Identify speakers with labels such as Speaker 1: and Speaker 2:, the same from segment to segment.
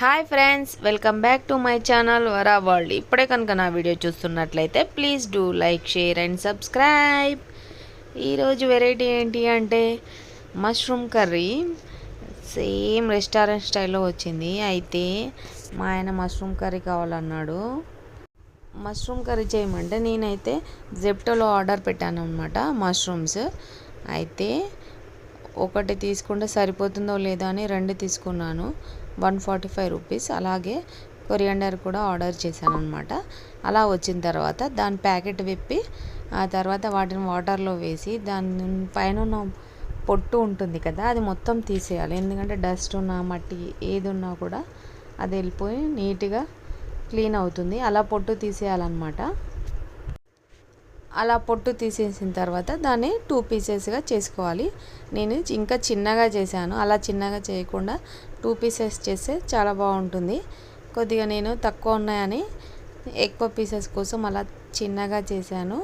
Speaker 1: Hi friends, welcome back to my channel Vara world. ఇప్పుడే కనుక నా వీడియో చూస్తున్నట్లయితే please do like, share and subscribe. ఈరోజు వెరైటీ ఏంటి అంటే మష్రూమ్ కర్రీ. సేమ్ రెస్టారెంట్ స్టైల్లో వచ్చింది. అయితే మా ఆయన మష్రూమ్ కర్రీ కావాలన్నాడు. మష్రూమ్ కర్రీ చేయమంటే నేనైతే జెప్టోలో ఆర్డర్ పెట్టాను అనమాట మష్రూమ్స్. అయితే ఒకటి తీసుకుంటే సరిపోతుందో లేదో అని రెండు తీసుకున్నాను, 145 రూపీస్. అలాగే కొరియాండర్ కూడా ఆర్డర్ చేశాను అనమాట. అలా వచ్చిన తర్వాత దాని ప్యాకెట్ విప్పి ఆ తర్వాత వాటిని వాటర్లో వేసి దాని పైన ఉన్న పొట్టు ఉంటుంది కదా, అది మొత్తం తీసేయాలి. ఎందుకంటే డస్ట్ ఉన్నా మట్టి ఏది ఉన్నా కూడా అది వెళ్ళిపోయి నీట్గా క్లీన్ అవుతుంది. అలా పొట్టు తీసేయాలన్నమాట. అలా పొట్టు తీసేసిన తర్వాత దాన్ని 2 పీసెస్గా చేసుకోవాలి. నేను ఇంకా చిన్నగా చేశాను. అలా చిన్నగా చేయకుండా 2 పీసెస్ చేస్తే చాలా బాగుంటుంది. కొద్దిగా నేను తక్కువ ఉన్నాయని ఎక్కువ పీసెస్ కోసం అలా చిన్నగా చేశాను.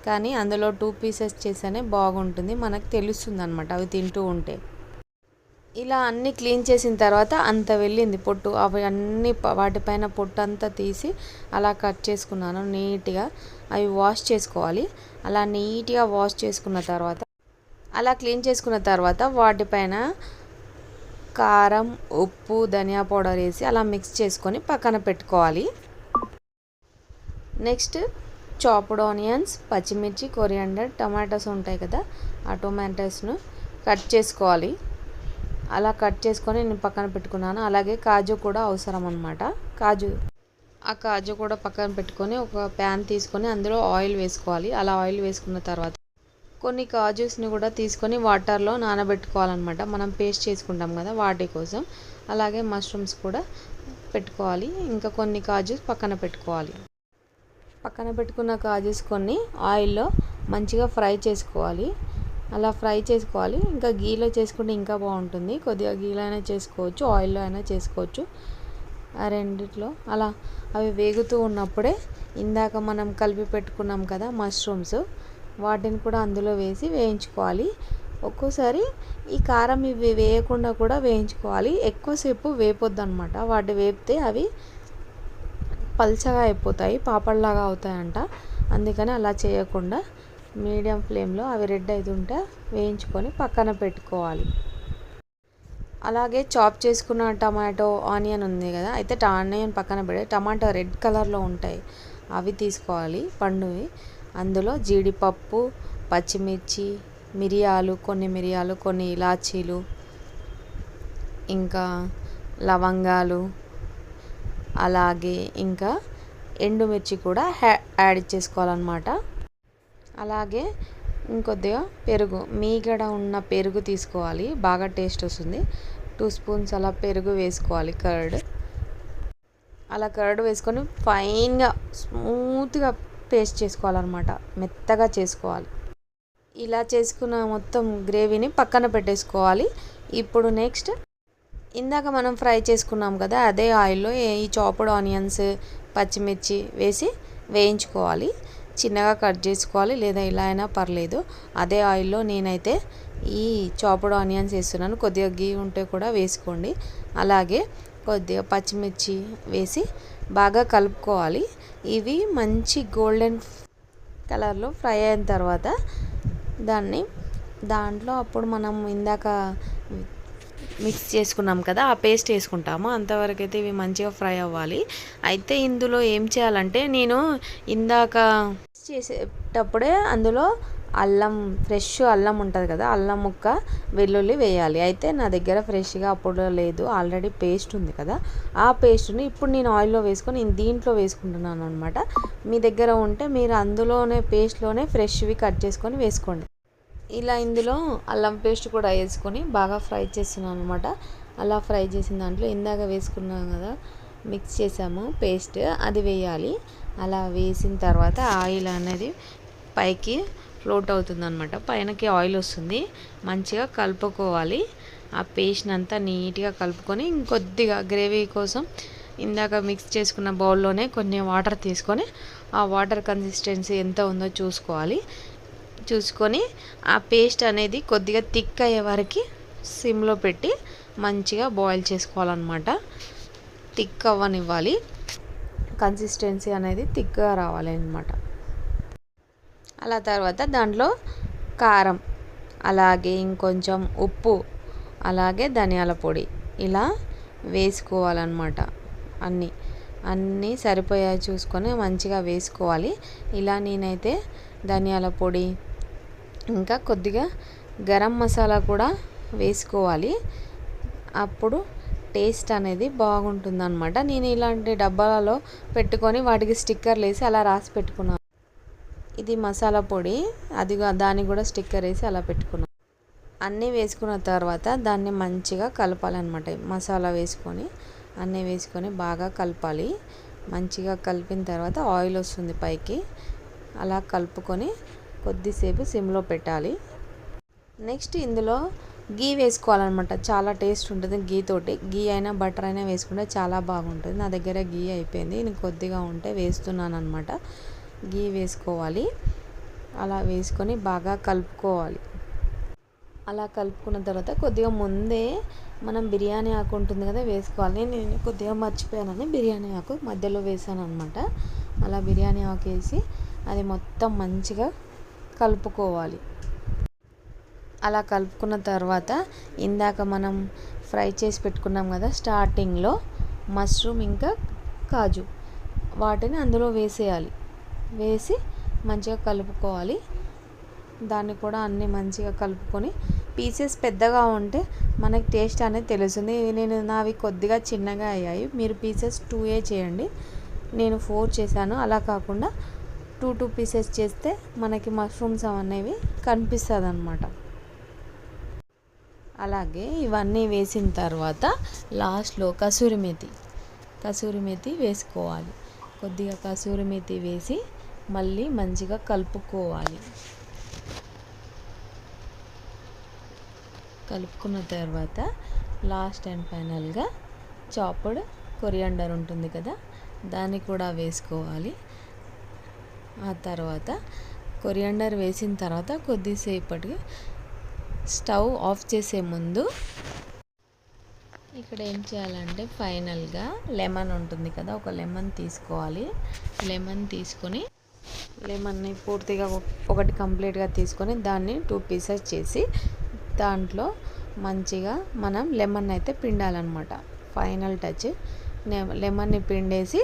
Speaker 1: కానీ అందులో 2 పీసెస్ చేస్తేనే బాగుంటుంది, మనకు తెలుస్తుంది అన్నమాట అవి తింటూ ఉంటే. ఇలా అన్నీ క్లీన్ చేసిన తర్వాత అంత వెళ్ళింది పొట్టు, అవి అన్నీ వాటిపైన పొట్టు అంతా తీసి అలా కట్ చేసుకున్నాను నీట్గా. అవి వాష్ చేసుకోవాలి. అలా నీట్గా వాష్ చేసుకున్న తర్వాత, అలా క్లీన్ చేసుకున్న తర్వాత వాటిపైన కారం, ఉప్పు, ధనియా పౌడర్ వేసి అలా మిక్స్ చేసుకొని పక్కన పెట్టుకోవాలి. నెక్స్ట్ చాప్డ్ ఆనియన్స్, పచ్చిమిర్చి, కొరియాండర్, టమాటోస్ ఉంటాయి కదా, ఆ టొమాటోస్ను కట్ చేసుకోవాలి. అలా కట్ చేసుకొని నేను పక్కన పెట్టుకున్నాను. అలాగే కాజు కూడా అవసరం అన్నమాట. ఆ కాజు కూడా పక్కన పెట్టుకొని ఒక ప్యాన్ తీసుకొని అందులో ఆయిల్ వేసుకోవాలి. అలా ఆయిల్ వేసుకున్న తర్వాత కొన్ని కాజుస్ని కూడా తీసుకొని వాటర్లో నానబెట్టుకోవాలన్నమాట. మనం పేస్ట్ చేసుకుంటాం కదా వాటి కోసం. అలాగే మష్రూమ్స్ కూడా పెట్టుకోవాలి. ఇంకా కొన్ని కాజుస్ పక్కన పెట్టుకోవాలి. పక్కన పెట్టుకున్న కాజుస్ కొన్ని ఆయిల్లో మంచిగా ఫ్రై చేసుకోవాలి. అలా ఫ్రై చేసుకోవాలి. ఇంకా గీలో చేసుకుంటే ఇంకా బాగుంటుంది. కొద్దిగా గీలో అయినా చేసుకోవచ్చు, ఆయిల్లో అయినా చేసుకోవచ్చు. ఆ రెండిట్లో అలా అవి వేగుతూ ఉన్నప్పుడే ఇందాక మనం కలిపి పెట్టుకున్నాం కదా మష్రూమ్స్, వాటిని కూడా అందులో వేసి వేయించుకోవాలి. ఒక్కోసారి ఈ కారం ఇవి వేయకుండా కూడా వేయించుకోవాలి. ఎక్కువసేపు వేపొద్దు అనమాట. వాటి వేపితే అవి పల్చగా అయిపోతాయి, పాపడ్లాగా అవుతాయంట. అందుకని అలా చేయకుండా మీడియం ఫ్లేమ్లో అవి రెడ్ అవుతుంటే వేయించుకొని పక్కన పెట్టుకోవాలి. అలాగే చాప్ చేసుకున్న టమాటో, ఆనియన్ ఉంది కదా, అయితే ఆనియన్ పక్కన పెట్టి టమాటో రెడ్ కలర్లో ఉంటాయి అవి తీసుకోవాలి, పండువి. అందులో జీడిపప్పు, పచ్చిమిర్చి, మిరియాలు, కొన్ని ఇలాచీలు, ఇంకా లవంగాలు, అలాగే ఇంకా ఎండుమిర్చి కూడా యాడ్ చేసుకోవాలన్నమాట. అలాగే ఇంకొద్దిగా పెరుగు, మీగడ ఉన్న పెరుగు తీసుకోవాలి, బాగా టేస్ట్ వస్తుంది. 2 స్పూన్స్ అలా పెరుగు వేసుకోవాలి, కర్డ్. అలా కర్డ్ వేసుకొని ఫైన్గా స్మూత్గా పేస్ట్ చేసుకోవాలన్నమాట, మెత్తగా చేసుకోవాలి. ఇలా చేసుకున్న మొత్తం గ్రేవీని పక్కన పెట్టేసుకోవాలి. ఇప్పుడు నెక్స్ట్ ఇందాక మనం ఫ్రై చేసుకున్నాం కదా, అదే ఆయిల్లో ఈ చాప్డ్ ఆనియన్స్, పచ్చిమిర్చి వేసి వేయించుకోవాలి. చిన్నగా కట్ చేసుకోవాలి, లేదా ఇలా అయినా పర్లేదు. అదే ఆయిల్లో నేనైతే ఈ చాప్డ్ ఆనియన్స్ వేస్తున్నాను. కొద్దిగా గీ ఉంటే కూడా వేసుకోండి. అలాగే కొద్దిగా పచ్చిమిర్చి వేసి బాగా కలుపుకోవాలి. ఇవి మంచి గోల్డెన్ కలర్లో ఫ్రై అయిన తర్వాత దాంట్లో అప్పుడు మనం ఇందాక మిక్స్ చేసుకున్నాం కదా, ఆ పేస్ట్ వేసుకుంటాము. అంతవరకు అయితే ఇవి మంచిగా ఫ్రై అవ్వాలి. అయితే ఇందులో ఏం చేయాలంటే, నేను ఇందాక చేసేటప్పుడే అందులో ఫ్రెష్ అల్లం ఉంటుంది కదా, అల్లం ముక్క, వెల్లుల్లి వేయాలి. అయితే నా దగ్గర ఫ్రెష్గా అప్పుడు లేదు, ఆల్రెడీ పేస్ట్ ఉంది కదా, ఆ పేస్ట్ని ఇప్పుడు నేను ఆయిల్లో వేసుకొని దీంట్లో వేసుకుంటున్నాను అనమాట. మీ దగ్గర ఉంటే మీరు అందులోనే పేస్ట్లోనే ఫ్రెష్వి కట్ చేసుకొని వేసుకోండి. ఇలా ఇందులో అల్లం పేస్ట్ కూడా వేసుకొని బాగా ఫ్రై చేస్తున్నాను అనమాట. అలా ఫ్రై చేసిన దాంట్లో ఇందాక వేసుకున్నాం కదా, మిక్స్ చేసాము పేస్ట్, అది వేయాలి. అలా వేసిన తర్వాత ఆయిల్ అనేది పైకి ఫ్లోట్ అవుతుంది అనమాట, పైనకి ఆయిల్ వస్తుంది. మంచిగా కలుపుకోవాలి. ఆ పేస్ట్ని అంతా నీట్గా కలుపుకొని ఇంకొద్దిగా గ్రేవీ కోసం ఇందాక మిక్స్ చేసుకున్న బౌల్లోనే కొన్ని వాటర్ తీసుకొని ఆ వాటర్ కన్సిస్టెన్సీ ఎంత ఉందో చూసుకొని ఆ పేస్ట్ అనేది కొద్దిగా థిక్ అయ్యే వరకు సిమ్లో పెట్టి మంచిగా బాయిల్ చేసుకోవాలన్నమాట. థిక్ అవ్వనివ్వాలి. కన్సిస్టెన్సీ అనేది థిక్గా రావాలి అన్నమాట. అలా తర్వాత దాంట్లో కారం, అలాగే ఇంకొంచెం ఉప్పు, అలాగే ధనియాల పొడి ఇలా వేసుకోవాలన్నమాట. అన్నీ సరిపోయాయి చూసుకొని మంచిగా వేసుకోవాలి. ఇలా నేనైతే ధనియాల పొడి ఇంకా కొద్దిగా గరం మసాలా కూడా వేసుకోవాలి. అప్పుడు టేస్ట్ అనేది బాగుంటుందన్నమాట. నేను ఇలాంటి డబ్బాలలో పెట్టుకొని వాటికి స్టిక్కర్లు వేసి అలా రాసి పెట్టుకున్నాను. ఇది మసాలా పొడి, దానికి కూడా స్టిక్కర్ వేసి అలా పెట్టుకున్నాను. అన్నీ వేసుకున్న తర్వాత దాన్ని మంచిగా కలపాలన్నమాట. మసాలా వేసుకొని అన్నీ వేసుకొని బాగా కలపాలి. మంచిగా కలిపిన తర్వాత ఆయిల్ వస్తుంది పైకి. అలా కలుపుకొని కొద్దిసేపు సిమ్లో పెట్టాలి. నెక్స్ట్ ఇందులో గీ వేసుకోవాలన్నమాట. చాలా టేస్ట్ ఉంటుంది గీతోటి. గీ అయినా బటర్ అయినా వేసుకుంటే చాలా బాగుంటుంది. నా దగ్గర గీ అయిపోయింది, నేను కొద్దిగా ఉంటే వేస్తున్నాను అనమాట. గీ వేసుకోవాలి. అలా వేసుకొని బాగా కలుపుకోవాలి. అలా కలుపుకున్న తర్వాత కొద్దిగా ముందే మనం బిర్యానీ ఆకు ఉంటుంది కదా వేసుకోవాలి. నేను కొద్దిగా మర్చిపోయానని బిర్యానీ ఆకు మధ్యలో వేసాను అనమాట. అలా బిర్యానీ ఆకు వేసి అది మొత్తం మంచిగా కలుపుకోవాలి. అలా కలుపుకున్న తర్వాత ఇందాక మనం ఫ్రై చేసి పెట్టుకున్నాం కదా స్టార్టింగ్లో మష్రూమ్ ఇంకా కాజు, వాటిని అందులో వేసేయాలి. వేసి మంచిగా కలుపుకోవాలి. దాన్ని కూడా అన్నీ మంచిగా కలుపుకొని పీసెస్ పెద్దగా ఉంటే మనకి టేస్ట్ అనేది తెలుస్తుంది. నావి కొద్దిగా చిన్నగా అయ్యాయి. మీరు పీసెస్ 2 చేయండి, నేను 4 చేశాను. అలా కాకుండా 2 పీసెస్ చేస్తే మనకి మష్రూమ్స్ అనేవి కనిపిస్తుంది అన్నమాట. అలాగే ఇవన్నీ వేసిన తర్వాత లాస్ట్లో కసూరి మేతి వేసుకోవాలి. కొద్దిగా కసూరి మేతి వేసి మళ్ళీ మంచిగా కలుపుకోవాలి. కలుపుకున్న తర్వాత లాస్ట్ అండ్ ఫైనల్గా చాప్డ్ కొరియాండర్ ఉంటుంది కదా, దాన్ని కూడా వేసుకోవాలి. ఆ తర్వాత కొరియాండర్ వేసిన తర్వాత కొద్దిసేపటికి స్టవ్ ఆఫ్ చేసే ముందు ఇక్కడ ఏం చేయాలంటే ఫైనల్గా లెమన్ ఉంటుంది కదా, ఒక లెమన్ తీసుకోవాలి. లెమన్ తీసుకొని లెమన్ని పూర్తిగా ఒకటి కంప్లీట్గా తీసుకొని దాన్ని 2 పీసెస్ చేసి దాంట్లో మంచిగా మనం లెమన్ అయితే పిండాలన్నమాట. ఫైనల్ టచ్ లెమన్ని పిండేసి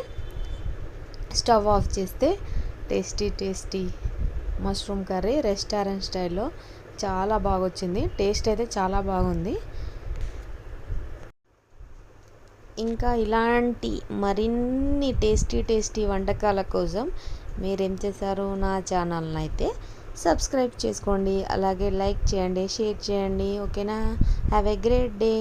Speaker 1: స్టవ్ ఆఫ్ చేస్తే టేస్టీ మష్రూమ్ కర్రీ రెస్టారెంట్ స్టైల్లో చాలా బాగా వచ్చింది. టేస్ట్ అయితే చాలా బాగుంది. ఇంకా ఇలాంటి మరిన్ని టేస్టీ వంటకాల కోసం మీరేం చేశారు, నా ఛానల్ని అయితే సబ్స్క్రైబ్ చేసుకోండి. అలాగే లైక్ చేయండి, షేర్ చేయండి. ఓకేనా? Have a great day.